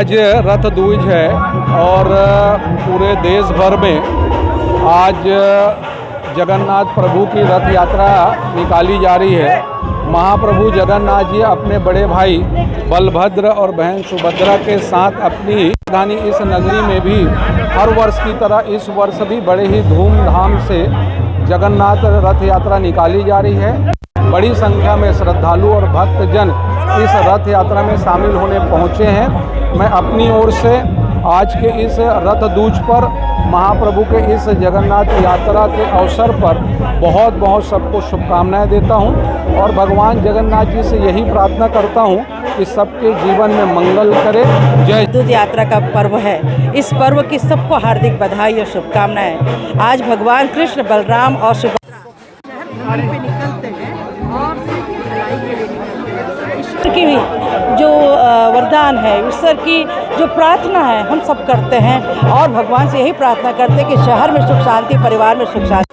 आज रथ दूज है और पूरे देश भर में आज जगन्नाथ प्रभु की रथ यात्रा निकाली जा रही है। महाप्रभु जगन्नाथ जी अपने बड़े भाई बलभद्र और बहन सुभद्रा के साथ अपनी राजधानी इस नगरी में भी हर वर्ष की तरह इस वर्ष भी बड़े ही धूमधाम से जगन्नाथ रथ यात्रा निकाली जा रही है। बड़ी संख्या में श्रद्धालु और भक्तजन इस रथ यात्रा में शामिल होने पहुंचे हैं। मैं अपनी ओर से आज के इस रथ दूज पर महाप्रभु के इस जगन्नाथ यात्रा के अवसर पर बहुत बहुत सबको शुभकामनाएं देता हूं और भगवान जगन्नाथ जी से यही प्रार्थना करता हूं कि सबके जीवन में मंगल करे। जय। दूज यात्रा का पर्व है। इस पर्व की सबको हार्दिक बधाई और शुभकामनाएं। आज भगवान कृष्ण, बलराम और सुभद्रा पे निकलते हैं और ईश्वर की जो गुणगान है, ईश्वर की जो प्रार्थना है हम सब करते हैं और भगवान से यही प्रार्थना करते हैं कि शहर में सुख शांति, परिवार में सुख शांति।